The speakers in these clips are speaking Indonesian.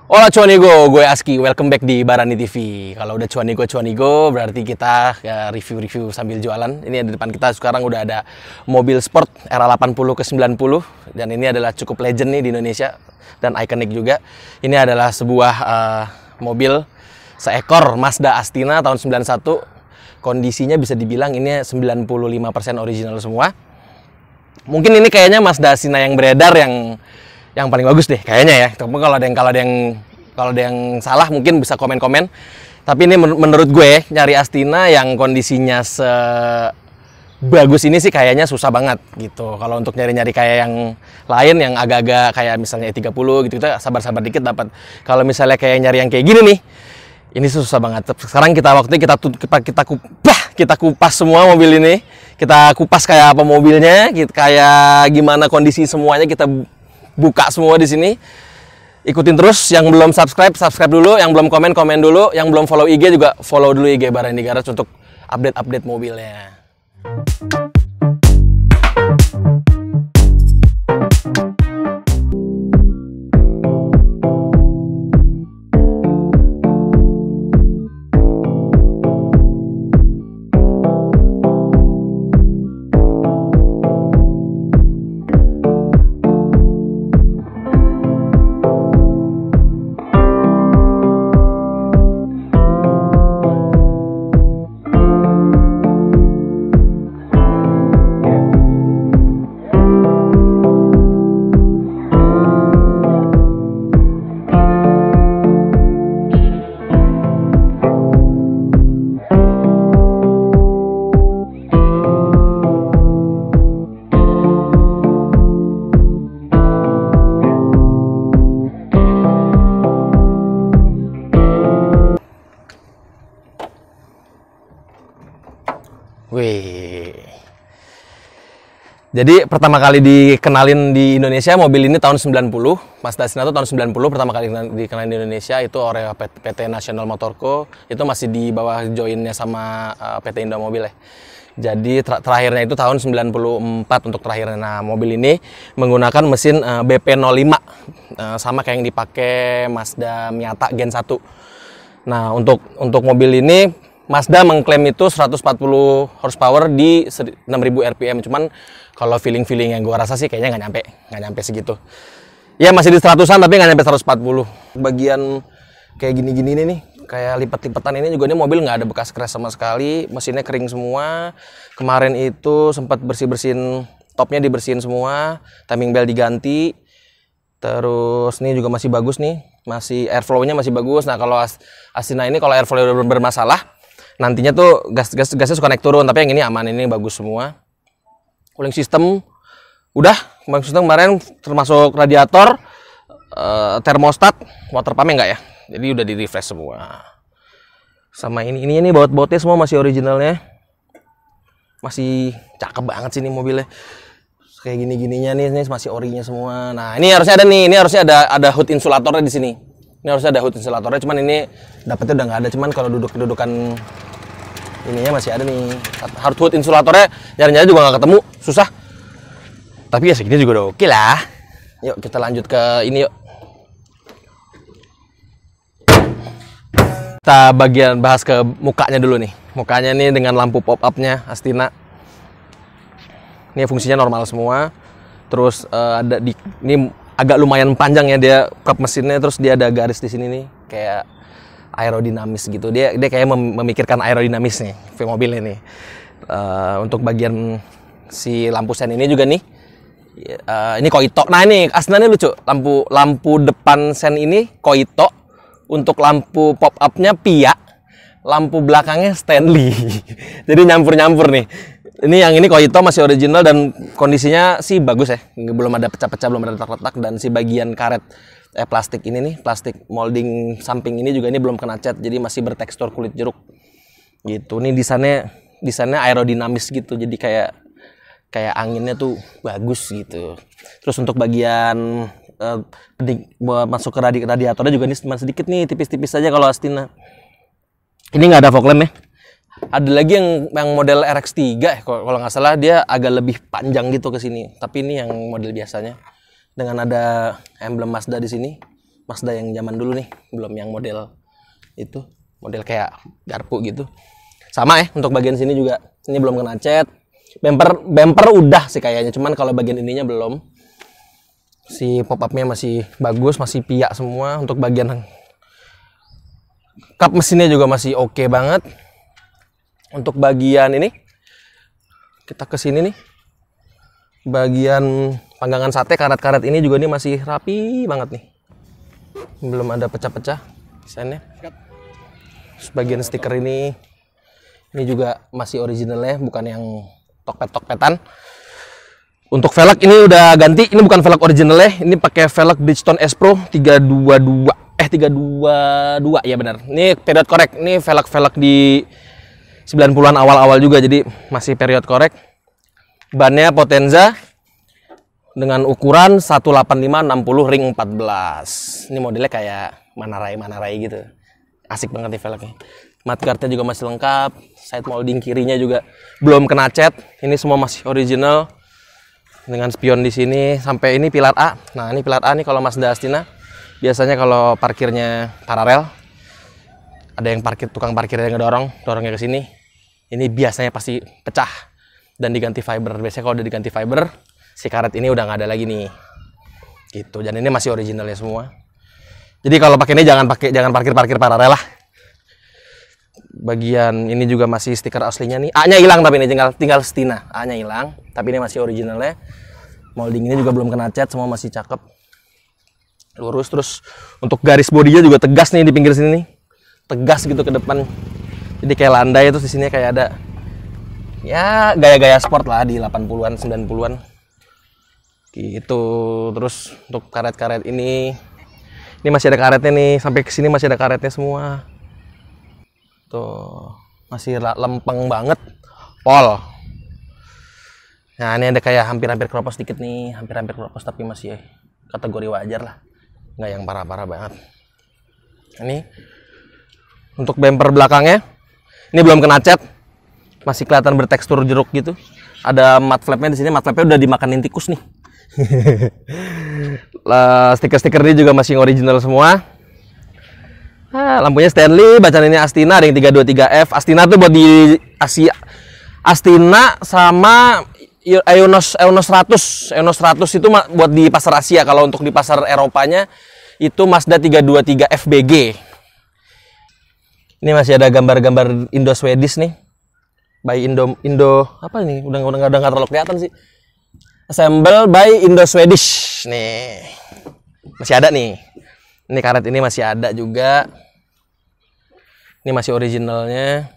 Hola Cuanigo, gue Aski, welcome back di Barani TV. Kalau udah Cuanigo berarti kita ya, review-review sambil jualan. Ini di depan kita sekarang udah ada mobil sport era 80 ke 90 dan ini adalah cukup legend nih di Indonesia dan ikonik juga. Ini adalah sebuah mobil seekor Mazda Astina tahun 91. Kondisinya bisa dibilang ini 95% original semua. Mungkin ini kayaknya Mazda Astina yang beredar yang paling bagus deh kayaknya ya. Tapi kalau ada yang salah mungkin bisa komen-komen. Tapi ini menurut gue nyari Astina yang kondisinya sebagus ini sih kayaknya susah banget gitu. Kalau untuk nyari-nyari kayak yang lain yang agak-agak kayak misalnya E30 gitu kita sabar-sabar dikit dapat. Kalau misalnya kayak nyari yang kayak gini nih, ini susah banget. Sekarang kita kupas semua mobil ini. Kita kupas kayak apa mobilnya, kayak gimana kondisi semuanya kita buka semua di sini. Ikutin terus, yang belum subscribe dulu, yang belum komen dulu, yang belum follow IG juga follow dulu IG Barani Garage untuk update mobilnya. Wih. Jadi pertama kali dikenalin di Indonesia mobil ini tahun 90. Mazda Astina itu tahun 90 pertama kali dikenalin di Indonesia itu oleh PT National Motor Co. Itu masih di bawah joinnya sama PT Indomobil ya. Jadi terakhirnya itu tahun 94 untuk terakhirnya. Nah, mobil ini menggunakan mesin BP05 sama kayak yang dipakai Mazda Miata Gen 1. Nah, untuk mobil ini Mazda mengklaim itu 140 horsepower di 6000 rpm. Cuman kalau feeling yang gue rasa sih kayaknya nggak nyampe segitu. Ya masih di 100-an tapi nggak nyampe 140. Bagian kayak gini-gini nih, kayak lipat-lipatan ini juga nih mobil nggak ada bekas crash sama sekali. Mesinnya kering semua. Kemarin itu sempat bersih-bersihin, topnya dibersihin semua. Timing belt diganti. Terus ini juga masih bagus nih. Masih airflow-nya masih bagus. Nah kalau Astina ini kalau airflow udah bermasalah, nantinya tuh gasnya suka naik turun, tapi yang ini aman, ini bagus semua. Cooling system kemarin termasuk radiator, termostat, water pump-nya enggak ya. Jadi udah di refresh semua. Sama ini baut-bautnya semua masih originalnya. Masih cakep banget sih ini mobilnya. Kayak gini-gininya nih masih orinya semua. Nah, ini harusnya ada hood insulatornya di sini. Ini harusnya ada hood insulatornya, cuman ini dapetnya udah nggak ada. Cuman kalau kedudukan ininya masih ada nih. Hard hood insulatornya nyari-nyari juga nggak ketemu, susah. Tapi ya segini juga udah oke lah. Yuk kita lanjut ke ini yuk. Kita bahas ke mukanya dulu nih. Mukanya nih dengan lampu pop-up-nya Astina. Ini fungsinya normal semua. Terus ini agak lumayan panjang ya dia kap mesinnya, terus dia ada garis di sini nih kayak aerodinamis gitu. Dia kayak memikirkan aerodinamis nih mobil ini. Untuk bagian si lampu sen ini juga nih. Ini Koito. Nah ini Astina ini lucu. Lampu depan sen ini Koito. Untuk lampu pop up-nya Pia. Lampu belakangnya Stanley. Jadi nyampur-nyampur nih. Ini Koito masih original dan kondisinya sih bagus ya. Belum ada pecah-pecah, belum ada retak-retak, dan si bagian karet plastik ini nih, plastik molding samping ini juga ini belum kena cat, jadi masih bertekstur kulit jeruk. Gitu. Ini desainnya aerodinamis gitu. Jadi kayak anginnya tuh bagus gitu. Terus untuk bagian masuk ke radiatornya juga ini cuma sedikit nih, tipis-tipis saja kalau Astina. Ini nggak ada fog lamp ya. Ada lagi yang model RX-3 kalau nggak salah, dia agak lebih panjang gitu ke sini. Tapi ini yang model biasanya dengan ada emblem Mazda di sini. Mazda yang zaman dulu nih, belum yang model itu, model kayak garpu gitu. Sama ya untuk bagian sini juga, ini belum kena cat. Bumper udah sih kayaknya, cuman kalau bagian ininya belum. Si pop upnya masih bagus, masih piak semua. Untuk bagian kap mesinnya juga masih oke banget. Untuk bagian ini, kita ke sini nih, bagian panggangan sate karet-karet ini juga nih masih rapi banget nih, belum ada pecah-pecah desainnya. Sebagian stiker ini juga masih originalnya, bukan yang tokpet-tokpetan. Untuk velg ini udah ganti, ini bukan velg originalnya, ini pakai velg Bridgestone S Pro 322 ya benar. Ini period korek, ini velg di 90-an awal-awal juga, jadi masih period korek. Bannya Potenza dengan ukuran 185/60 ring 14. Ini modelnya kayak Manarai gitu. Asik banget nih velgnya. Mudguardnya juga masih lengkap, side molding kirinya juga belum kena cat. Ini semua masih original. Dengan spion di sini sampai ini pilar A. Nah, ini pilar A nih kalau Mazda Astina. Biasanya kalau parkirnya paralel, ada yang tukang parkirnya dorongnya ke sini. Ini biasanya pasti pecah dan diganti fiber. Biasanya kalau udah diganti fiber, si karet ini udah nggak ada lagi nih. Gitu. Dan ini masih originalnya semua. Jadi kalau pakai ini jangan parkir paralel lah. Bagian ini juga masih stiker aslinya nih. A-nya hilang tapi ini tinggal Astina. A-nya hilang, tapi ini masih originalnya. Molding ini juga belum kena cat, semua masih cakep. Lurus. Terus untuk garis bodinya juga tegas nih di pinggir sini nih. Tegas gitu ke depan. Jadi kayak landai, itu di sini kayak ada ya gaya-gaya sport lah di 80-an, 90-an. Gitu. Terus untuk karet-karet ini masih ada karetnya nih, sampai ke sini masih ada karetnya semua. Tuh, masih lempeng banget. Pol. Nah, ini ada kayak hampir-hampir keropos dikit nih, hampir-hampir keropos tapi masih kategori wajar lah. Nggak yang parah-parah banget. Ini untuk bumper belakangnya, ini belum kena cat. Masih kelihatan bertekstur jeruk gitu. Ada matte flapnya di sini, matte flapnya udah dimakanin tikus nih. Stiker-stiker ini juga masih original semua. Lampunya Stanley, bacaan ini Astina, ada yang 323F. Astina tuh buat di Asia. Astina sama Eunos 100. Eunos 100 itu buat di pasar Asia. Kalau untuk di pasar Eropanya itu Mazda 323 FBG. Ini masih ada gambar-gambar Indo Swedish nih. By Indo apa ini? Udah nggak terlalu kelihatan sih. Assemble by Indo Swedish. Nih. Masih ada nih. Ini karet ini masih ada juga. Ini masih originalnya.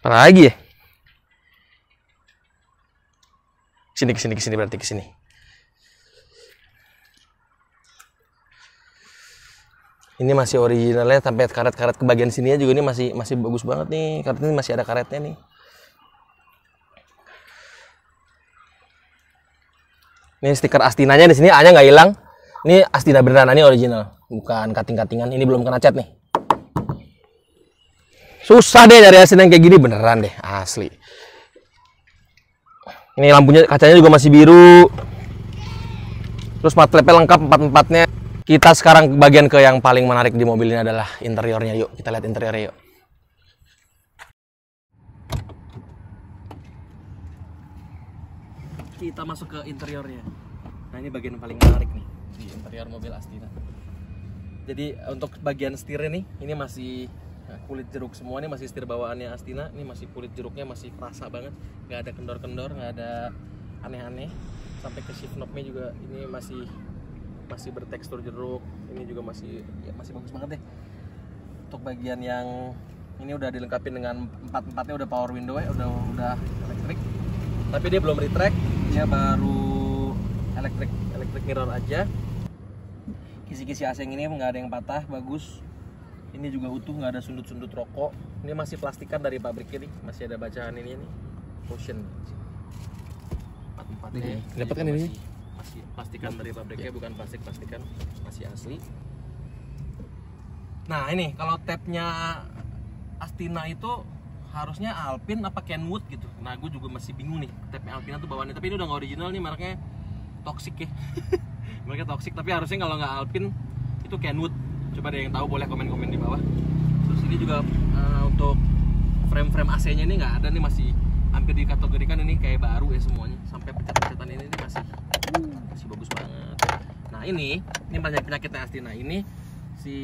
Apa lagi ya? Kesini berarti kesini. Ini masih originalnya, sampai karet-karet ke bagian sininya juga ini masih bagus banget nih. Karet ini masih ada karetnya nih. Ini stiker Astinanya di sini, A-nya nggak hilang. Ini Astina beneran, ini original, bukan kating-katingan. Ini belum kena cat nih. Susah deh nyari Astina yang kayak gini, beneran deh, asli. Ini lampunya, kacanya juga masih biru. Terus matte lamp lengkap 4-4-nya. Kita sekarang bagian ke yang paling menarik di mobil ini adalah interiornya. Yuk, kita lihat interiornya yuk. Kita masuk ke interiornya. Nah, ini bagian paling menarik nih di interior mobil Astina. Jadi untuk bagian setirnya nih, ini masih kulit jeruk semua, nih masih setir bawaannya Astina. Ini masih kulit jeruknya masih kerasa banget, nggak ada kendor-kendor, nggak ada aneh-aneh. Sampai ke shift knobnya juga ini masih bertekstur jeruk. Ini juga masih bagus banget deh. Untuk bagian yang ini udah dilengkapi dengan 4-4-nya, udah power window ya, udah elektrik. Tapi dia belum retract, dia baru elektrik mirror aja. Kisi-kisi AC ini nggak ada yang patah, bagus. Ini juga utuh, nggak ada sundut-sundut rokok. Ini masih plastikan dari pabrik ini, masih ada bacaan ini nih, Ocean. 4-4-nya dapat kan ini? Masih plastikan dari pabriknya, bukan plastikan, masih asli. Nah ini kalau tabnya Astina itu harusnya Alpine apa Kenwood gitu. Nah gue juga masih bingung nih, tabnya Alpine tuh bawaannya. Tapi ini udah nggak original nih, mereknya Toxic ya. Mereknya Toxic, tapi harusnya kalau nggak Alpine itu Kenwood. Coba ada yang tahu boleh komen-komen di bawah. Terus ini juga untuk frame-frame AC-nya ini nggak ada nih, masih hampir dikategorikan ini kayak baru ya semuanya. Sampai pecat-pecatan ini masih bagus banget. Nah ini penyakitnya Astina ini, si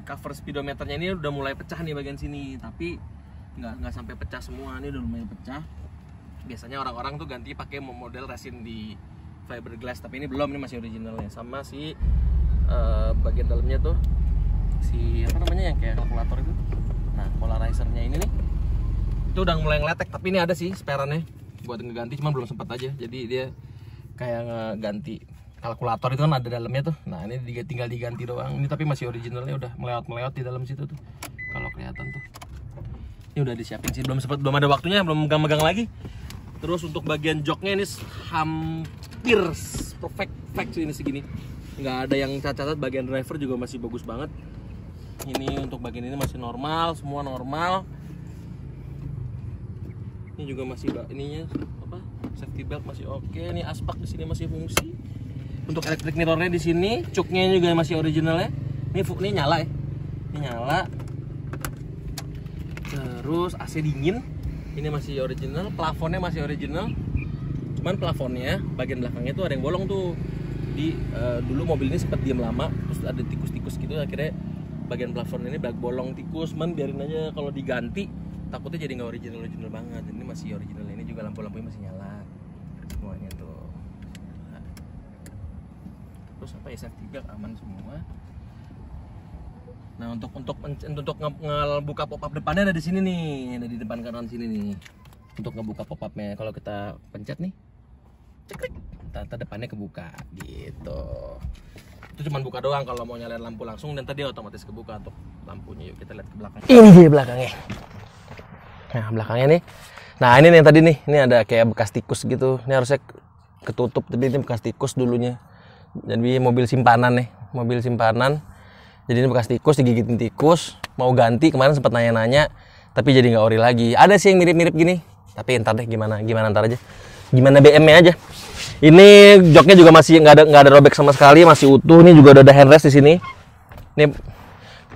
cover speedometernya ini udah mulai pecah nih bagian sini, tapi nggak sampai pecah semua, ini udah lumayan pecah. Biasanya orang-orang tuh ganti pakai model resin di fiberglass, tapi ini belum, ini masih originalnya. Sama si bagian dalamnya tuh si apa namanya yang kayak kalkulator itu, nah polarizernya ini nih itu udah mulai ngeletek, tapi ini ada sih spareannya buat ngeganti, cuman belum sempat aja. Jadi dia kayak ngeganti kalkulator itu kan ada dalamnya tuh, nah ini tinggal diganti doang. Ini tapi masih originalnya, udah melewat di dalam situ tuh kalau kelihatan tuh. Ini udah disiapin sih, belum ada waktunya, belum megang lagi. Terus untuk bagian joknya ini hampir perfect sih, ini segini, nggak ada yang cacat. Bagian driver juga masih bagus banget. Ini untuk bagian ini masih normal, semua normal. Ini juga masih ininya apa, safety belt masih oke. Ini aspak di sini masih fungsi. Untuk electric mirrornya di sini, cuknya juga masih originalnya. Ini nyala ya, ini nyala. Terus AC dingin, ini masih original. Plafonnya masih original. Cuman plafonnya bagian belakangnya tuh ada yang bolong tuh. Di dulu mobil ini sempat diam lama, terus ada tikus-tikus gitu, akhirnya bagian plafon ini bolong tikus. Man biarin aja, kalau diganti takutnya jadi nggak original banget. Ini masih original. Ini juga lampu-lampunya masih nyala semuanya tuh. Nah. Terus apa ya, safety belt aman semua. Nah untuk ngebuka pop-up depannya ada di sini nih, ada di depan kanan sini nih. Untuk ngebuka pop-upnya, kalau kita pencet nih, ceklik, tata depannya kebuka gitu. Itu cuma buka doang, kalau mau nyalain lampu langsung dan tadi otomatis kebuka untuk lampunya. Yuk kita lihat ke belakang. Ini dia belakangnya. Nah belakangnya nih, nah ini nih yang tadi nih, ini ada kayak bekas tikus gitu. Ini harusnya ketutup, tapi ini bekas tikus dulunya. Jadi mobil simpanan nih, mobil simpanan. Jadi ini bekas tikus, digigitin tikus. Mau ganti, kemarin sempat nanya-nanya, tapi jadi nggak ori lagi. Ada sih yang mirip-mirip gini, tapi ntar deh gimana ntar aja. Gimana BM-nya aja. Ini joknya juga masih nggak ada robek sama sekali, masih utuh. Ini juga udah ada handrest di sini. Ini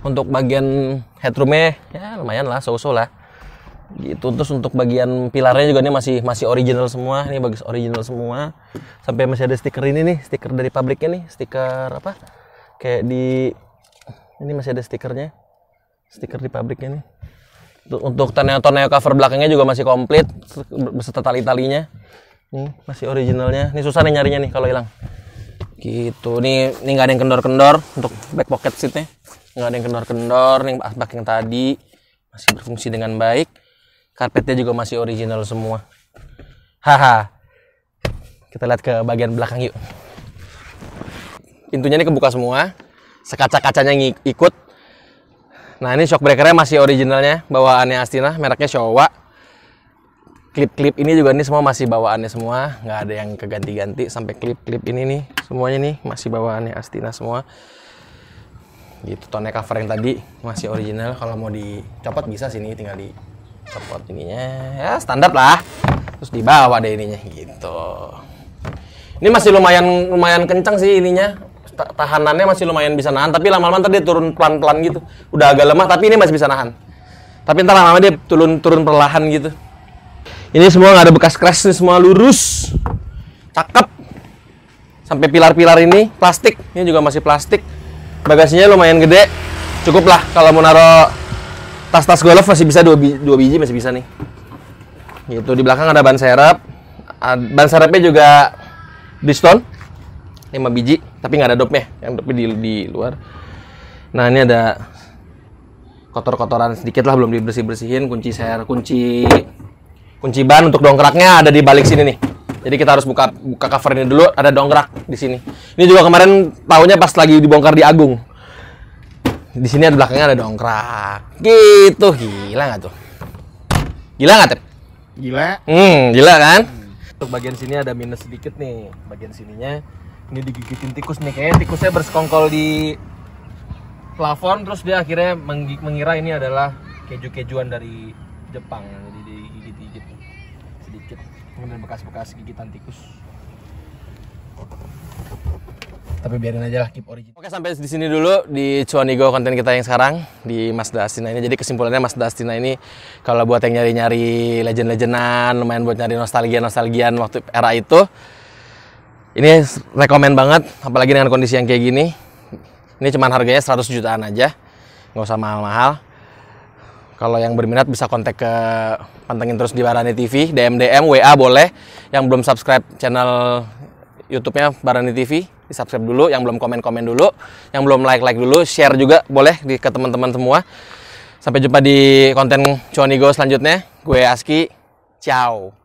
untuk bagian headroomnya ya lumayan lah, so-so lah. Gitu. Terus untuk bagian pilarnya juga ini masih original semua. Ini bagus original semua. Sampai masih ada stiker ini nih, stiker dari pabriknya nih, stiker apa? Kayak di ini masih ada stikernya, stiker di pabriknya nih. Untuk toneo cover belakangnya juga masih komplit beserta tali-talinya. Nih masih originalnya. Ini susah nih nyarinya nih kalau hilang. Gitu. Nih nggak ada yang kendor-kendor untuk back pocket seatnya. Nggak ada yang kendor-kendor. Nih asbak yang tadi masih berfungsi dengan baik. Karpetnya juga masih original semua. Haha. Kita lihat ke bagian belakang yuk. Pintunya ini kebuka semua. Sekaca-kacanya ikut. Nah ini shock breakernya masih originalnya, bawaannya Astina, mereknya Showa. Klip-klip ini juga ini semua masih bawaannya semua, nggak ada yang keganti-ganti. Sampai klip-klip ini nih, semuanya nih masih bawaannya Astina semua. Gitu, tonnya cover yang tadi masih original. Kalau mau dicopot bisa sini, tinggal dicopot ininya. Ya standar lah. Terus dibawa deh ininya gitu. Ini masih lumayan kencang sih ininya. Tahanannya masih lumayan bisa nahan, tapi lama-lama ntar dia turun pelan-pelan gitu. Udah agak lemah, tapi ini masih bisa nahan. Tapi ntar lama-lama dia turun perlahan gitu. Ini semua nggak ada bekas crash, ini semua lurus, cakep. Sampai pilar-pilar ini plastik, ini juga masih plastik. Bagasinya lumayan gede, cukup lah kalau mau naruh tas-tas golf masih bisa dua biji masih bisa nih. Gitu, di belakang ada ban serep. Ban serepnya juga Bridgestone 5 biji, tapi nggak ada dopnya, yang dopnya di luar. Nah ini ada kotor-kotoran sedikit lah, belum dibersih-bersihin. Kunci ban untuk dongkraknya ada di balik sini nih. Jadi kita harus buka cover ini dulu, ada dongkrak di sini. Ini juga kemarin tahunya pas lagi dibongkar di Agung. Di sini ada belakangnya ada dongkrak. Gitu, gila nggak tuh? Gila nggak, Tep? Gila. Gila kan? Untuk bagian sini ada minus sedikit nih, bagian sininya. Ini digigitin tikus nih, kayaknya tikusnya bersekongkol di plafon, terus dia akhirnya mengira ini adalah keju-kejuan dari Jepang, jadi digigit-gigit sedikit, kemudian bekas-bekas gigitan tikus. Tapi biarin aja lah, keep original. Oke, sampai di sini dulu di Cuanigo konten kita yang sekarang di Mazda Astina ini. Jadi kesimpulannya Mazda Astina ini kalau buat yang nyari-nyari legend-legendan, lumayan buat nyari nostalgian waktu era itu, ini rekomen banget, apalagi dengan kondisi yang kayak gini. Ini cuman harganya 100 jutaan aja, nggak usah mahal-mahal. Kalau yang berminat bisa kontak ke pantengin terus di Barani TV, DM, WA boleh. Yang belum subscribe channel YouTube-nya Barani TV, di subscribe dulu. Yang belum komen dulu, yang belum like dulu, share juga boleh ke teman-teman semua. Sampai jumpa di konten Cuanigo selanjutnya. Gue Aski, ciao.